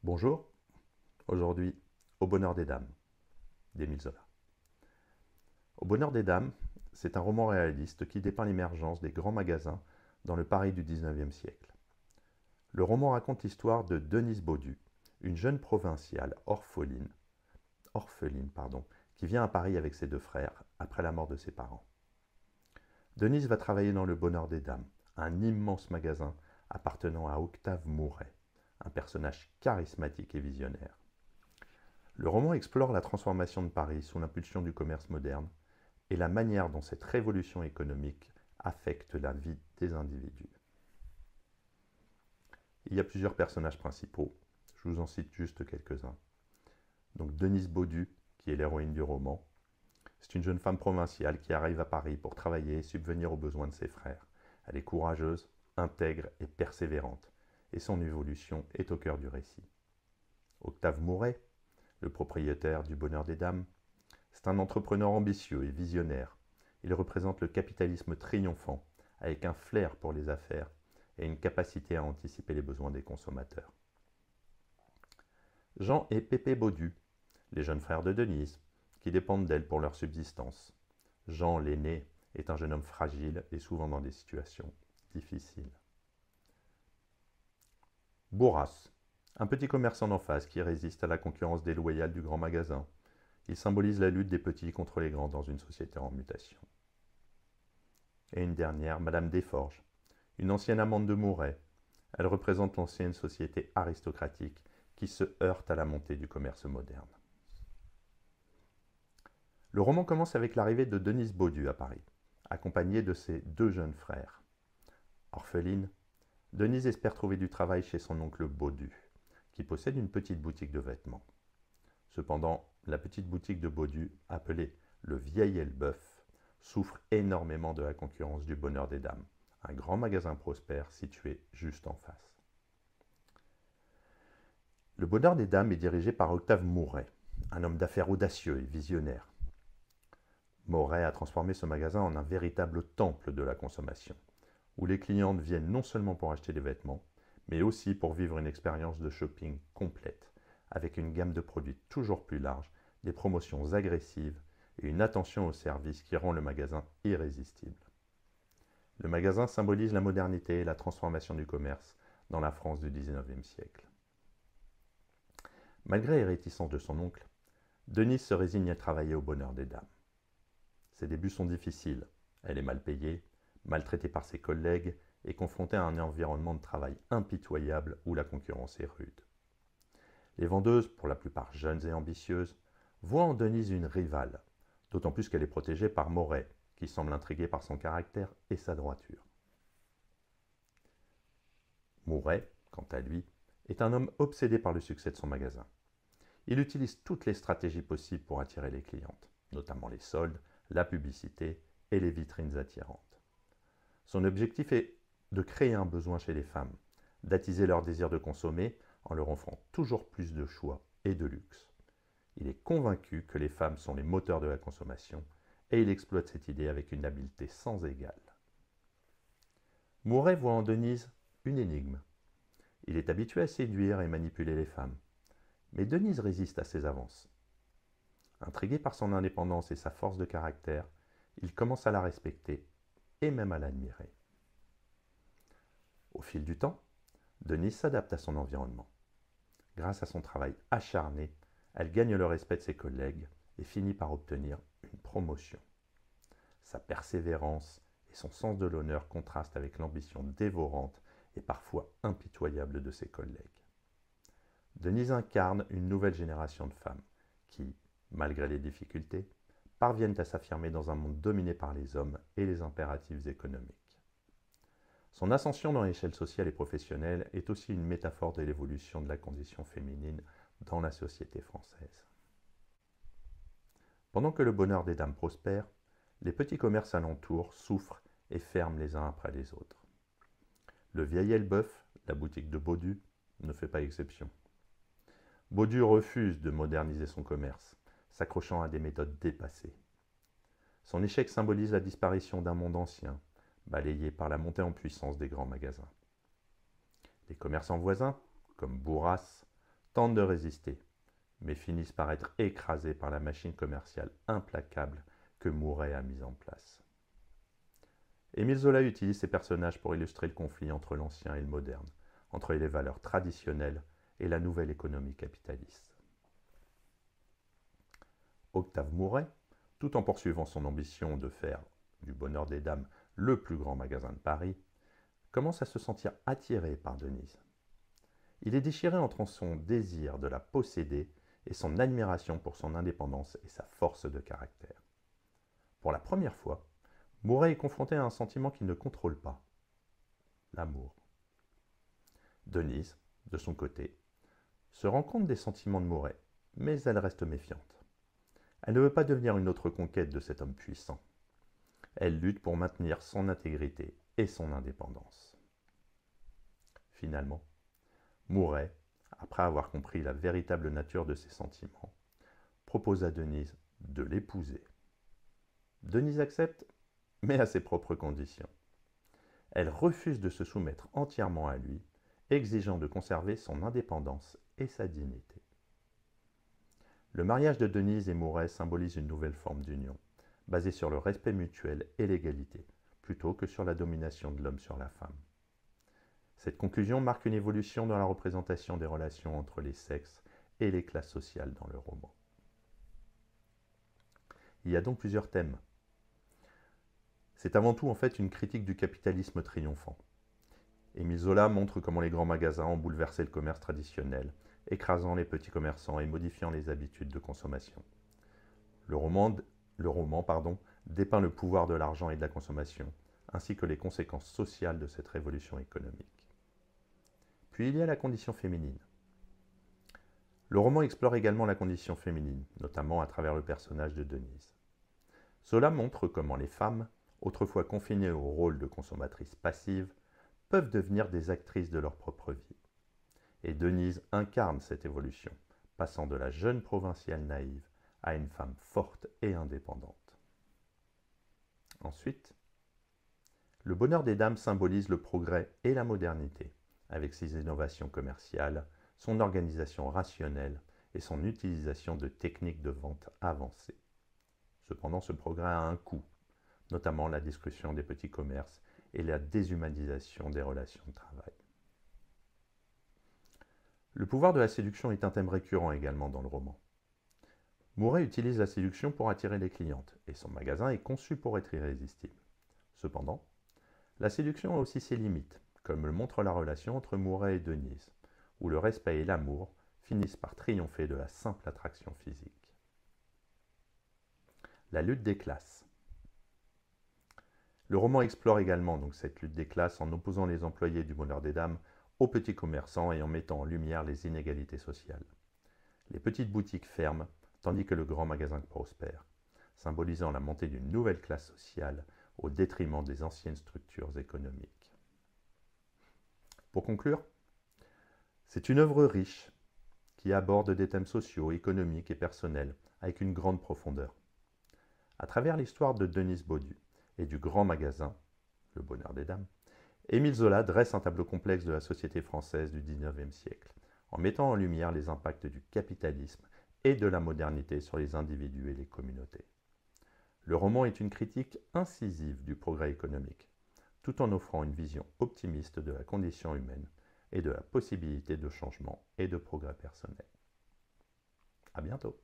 Bonjour, aujourd'hui, Au bonheur des dames, d'Émile Zola. Au bonheur des dames, c'est un roman réaliste qui dépeint l'émergence des grands magasins dans le Paris du XIXe siècle. Le roman raconte l'histoire de Denise Baudu, une jeune provinciale orpheline, qui vient à Paris avec ses deux frères après la mort de ses parents. Denise va travailler dans le bonheur des dames, un immense magasin appartenant à Octave Mouret, un personnage charismatique et visionnaire. Le roman explore la transformation de Paris sous l'impulsion du commerce moderne et la manière dont cette révolution économique affecte la vie des individus. Il y a plusieurs personnages principaux, je vous en cite juste quelques-uns. Donc Denise Baudu, qui est l'héroïne du roman, c'est une jeune femme provinciale qui arrive à Paris pour travailler et subvenir aux besoins de ses frères. Elle est courageuse, intègre et persévérante, et son évolution est au cœur du récit. Octave Mouret, le propriétaire du Bonheur des Dames, c'est un entrepreneur ambitieux et visionnaire. Il représente le capitalisme triomphant, avec un flair pour les affaires et une capacité à anticiper les besoins des consommateurs. Jean et Pépé Baudu, les jeunes frères de Denise, qui dépendent d'elle pour leur subsistance. Jean, l'aîné, est un jeune homme fragile et souvent dans des situations difficiles. Bourras, un petit commerçant d'en face qui résiste à la concurrence déloyale du grand magasin. Il symbolise la lutte des petits contre les grands dans une société en mutation. Et une dernière, Madame Desforges, une ancienne amante de Mouret. Elle représente l'ancienne société aristocratique qui se heurte à la montée du commerce moderne. Le roman commence avec l'arrivée de Denise Baudu à Paris, accompagnée de ses deux jeunes frères. Orpheline, Denise espère trouver du travail chez son oncle Baudu, qui possède une petite boutique de vêtements. Cependant, la petite boutique de Baudu, appelée le Vieil Elbeuf, souffre énormément de la concurrence du Bonheur des Dames, un grand magasin prospère situé juste en face. Le Bonheur des Dames est dirigé par Octave Mouret, un homme d'affaires audacieux et visionnaire. Mouret a transformé ce magasin en un véritable temple de la consommation, où les clientes viennent non seulement pour acheter des vêtements, mais aussi pour vivre une expérience de shopping complète, avec une gamme de produits toujours plus large, des promotions agressives et une attention au service qui rend le magasin irrésistible. Le magasin symbolise la modernité et la transformation du commerce dans la France du XIXe siècle. Malgré les réticences de son oncle, Denise se résigne à travailler au Bonheur des Dames. Ses débuts sont difficiles. Elle est mal payée, maltraitée par ses collègues et confrontée à un environnement de travail impitoyable où la concurrence est rude. Les vendeuses, pour la plupart jeunes et ambitieuses, voient en Denise une rivale, d'autant plus qu'elle est protégée par Mouret, qui semble intrigué par son caractère et sa droiture. Mouret, quant à lui, est un homme obsédé par le succès de son magasin. Il utilise toutes les stratégies possibles pour attirer les clientes, notamment les soldes, la publicité et les vitrines attirantes. Son objectif est de créer un besoin chez les femmes, d'attiser leur désir de consommer en leur offrant toujours plus de choix et de luxe. Il est convaincu que les femmes sont les moteurs de la consommation et il exploite cette idée avec une habileté sans égale. Mouret voit en Denise une énigme. Il est habitué à séduire et manipuler les femmes, mais Denise résiste à ses avances. Intrigué par son indépendance et sa force de caractère, il commence à la respecter et même à l'admirer. Au fil du temps, Denise s'adapte à son environnement. Grâce à son travail acharné, elle gagne le respect de ses collègues et finit par obtenir une promotion. Sa persévérance et son sens de l'honneur contrastent avec l'ambition dévorante et parfois impitoyable de ses collègues. Denise incarne une nouvelle génération de femmes qui, malgré les difficultés, parviennent à s'affirmer dans un monde dominé par les hommes et les impératifs économiques. Son ascension dans l'échelle sociale et professionnelle est aussi une métaphore de l'évolution de la condition féminine dans la société française. Pendant que le bonheur des dames prospère, les petits commerces alentours souffrent et ferment les uns après les autres. Le Vieil Elbeuf, la boutique de Baudu, ne fait pas exception. Baudu refuse de moderniser son commerce, s'accrochant à des méthodes dépassées. Son échec symbolise la disparition d'un monde ancien, balayé par la montée en puissance des grands magasins. Les commerçants voisins, comme Bourras, tentent de résister, mais finissent par être écrasés par la machine commerciale implacable que Mouret a mise en place. Émile Zola utilise ces personnages pour illustrer le conflit entre l'ancien et le moderne, entre les valeurs traditionnelles et la nouvelle économie capitaliste. Octave Mouret, tout en poursuivant son ambition de faire du Bonheur des Dames le plus grand magasin de Paris, commence à se sentir attiré par Denise. Il est déchiré entre son désir de la posséder et son admiration pour son indépendance et sa force de caractère. Pour la première fois, Mouret est confronté à un sentiment qu'il ne contrôle pas, l'amour. Denise, de son côté, se rend compte des sentiments de Mouret, mais elle reste méfiante. Elle ne veut pas devenir une autre conquête de cet homme puissant. Elle lutte pour maintenir son intégrité et son indépendance. Finalement, Mouret, après avoir compris la véritable nature de ses sentiments, propose à Denise de l'épouser. Denise accepte, mais à ses propres conditions. Elle refuse de se soumettre entièrement à lui, exigeant de conserver son indépendance et sa dignité. Le mariage de Denise et Mouret symbolise une nouvelle forme d'union, basée sur le respect mutuel et l'égalité, plutôt que sur la domination de l'homme sur la femme. Cette conclusion marque une évolution dans la représentation des relations entre les sexes et les classes sociales dans le roman. Il y a donc plusieurs thèmes. C'est avant tout en fait une critique du capitalisme triomphant. Émile Zola montre comment les grands magasins ont bouleversé le commerce traditionnel, écrasant les petits commerçants et modifiant les habitudes de consommation. Le roman dépeint le pouvoir de l'argent et de la consommation, ainsi que les conséquences sociales de cette révolution économique. Puis il y a la condition féminine. Le roman explore également la condition féminine, notamment à travers le personnage de Denise. Zola montre comment les femmes, autrefois confinées au rôle de consommatrices passives, peuvent devenir des actrices de leur propre vie. Et Denise incarne cette évolution, passant de la jeune provinciale naïve à une femme forte et indépendante. Ensuite, le Bonheur des Dames symbolise le progrès et la modernité, avec ses innovations commerciales, son organisation rationnelle et son utilisation de techniques de vente avancées. Cependant, ce progrès a un coût, notamment la destruction des petits commerces et la déshumanisation des relations de travail. Le pouvoir de la séduction est un thème récurrent également dans le roman. Mouret utilise la séduction pour attirer les clientes, et son magasin est conçu pour être irrésistible. Cependant, la séduction a aussi ses limites, comme le montre la relation entre Mouret et Denise, où le respect et l'amour finissent par triompher de la simple attraction physique. La lutte des classes. Le roman explore également donc cette lutte des classes en opposant les employés du Bonheur des Dames aux petits commerçants et en mettant en lumière les inégalités sociales. Les petites boutiques ferment, tandis que le grand magasin prospère, symbolisant la montée d'une nouvelle classe sociale au détriment des anciennes structures économiques. Pour conclure, c'est une œuvre riche qui aborde des thèmes sociaux, économiques et personnels avec une grande profondeur. À travers l'histoire de Denise Baudu et du grand magasin, le Bonheur des Dames, Émile Zola dresse un tableau complexe de la société française du XIXe siècle, en mettant en lumière les impacts du capitalisme et de la modernité sur les individus et les communautés. Le roman est une critique incisive du progrès économique, tout en offrant une vision optimiste de la condition humaine et de la possibilité de changement et de progrès personnel. À bientôt.